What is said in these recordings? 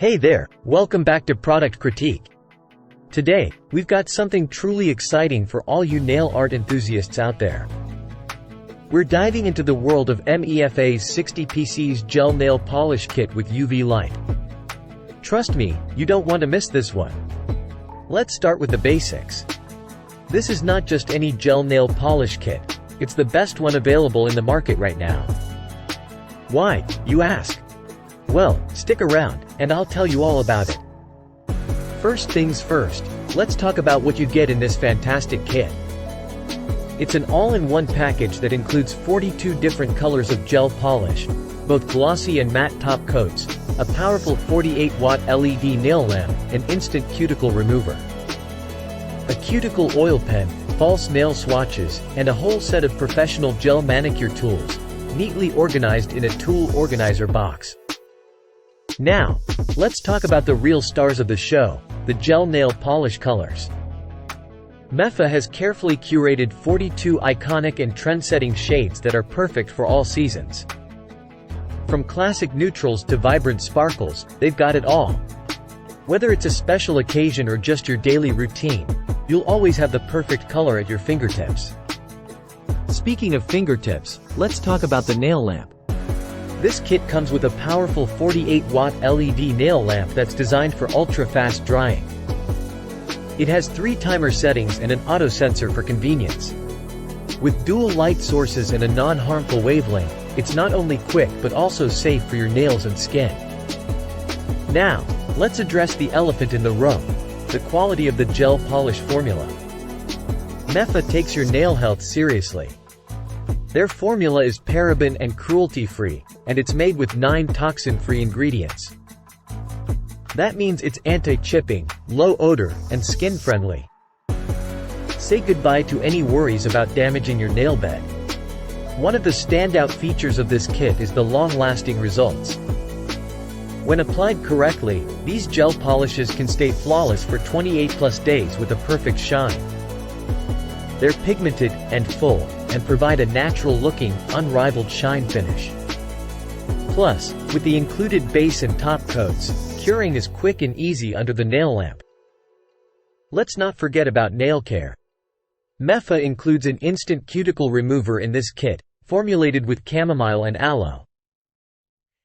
Hey there, welcome back to Product Critique. Today, we've got something truly exciting for all you nail art enthusiasts out there. We're diving into the world of MEFA's 60PC's Gel Nail Polish Kit with UV light. Trust me, you don't want to miss this one. Let's start with the basics. This is not just any gel nail polish kit, it's the best one available in the market right now. Why, you ask? Well, stick around, and I'll tell you all about it. First things first, let's talk about what you get in this fantastic kit. It's an all-in-one package that includes 42 different colors of gel polish, both glossy and matte top coats, a powerful 48-watt LED nail lamp, and instant cuticle remover. A cuticle oil pen, false nail swatches, and a whole set of professional gel manicure tools, neatly organized in a tool organizer box. Now, let's talk about the real stars of the show, the gel nail polish colors. MEFA has carefully curated 42 iconic and trend-setting shades that are perfect for all seasons. From classic neutrals to vibrant sparkles, they've got it all. Whether it's a special occasion or just your daily routine, you'll always have the perfect color at your fingertips. Speaking of fingertips, let's talk about the nail lamp. This kit comes with a powerful 48-watt LED nail lamp that's designed for ultra-fast drying. It has 3 timer settings and an auto sensor for convenience. With dual light sources and a non-harmful wavelength, it's not only quick but also safe for your nails and skin. Now, let's address the elephant in the room, the quality of the gel polish formula. MEFA takes your nail health seriously. Their formula is paraben and cruelty-free, and it's made with 9 toxin-free ingredients. That means it's anti-chipping, low odor, and skin-friendly. Say goodbye to any worries about damaging your nail bed. One of the standout features of this kit is the long-lasting results. When applied correctly, these gel polishes can stay flawless for 28+ days with a perfect shine. They're pigmented and full, and provide a natural-looking, unrivaled shine finish. Plus, with the included base and top coats, curing is quick and easy under the nail lamp. Let's not forget about nail care. MEFA includes an instant cuticle remover in this kit, formulated with chamomile and aloe.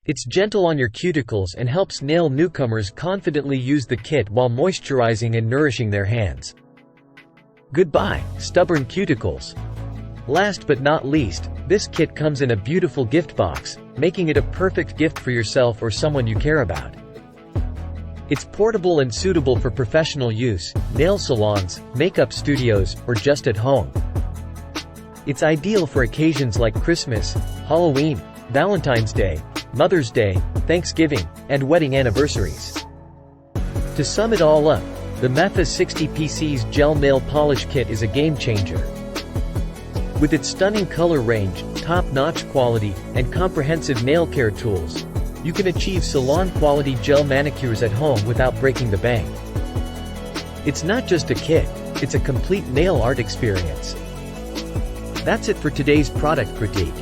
It's gentle on your cuticles and helps nail newcomers confidently use the kit while moisturizing and nourishing their hands. Goodbye, stubborn cuticles. Last but not least, this kit comes in a beautiful gift box, making it a perfect gift for yourself or someone you care about. It's portable and suitable for professional use, nail salons, makeup studios, or just at home. It's ideal for occasions like Christmas, Halloween, Valentine's Day, Mother's Day, Thanksgiving, and wedding anniversaries. To sum it all up, the MEFA 60PC's Gel Nail Polish Kit is a game-changer. With its stunning color range, top-notch quality, and comprehensive nail care tools, you can achieve salon-quality gel manicures at home without breaking the bank. It's not just a kit, it's a complete nail art experience. That's it for today's product critique.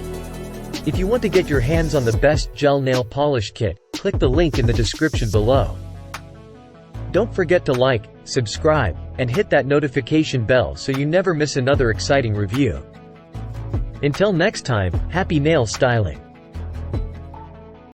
If you want to get your hands on the best gel nail polish kit, click the link in the description below. Don't forget to like, subscribe, and hit that notification bell so you never miss another exciting review. Until next time, happy nail styling!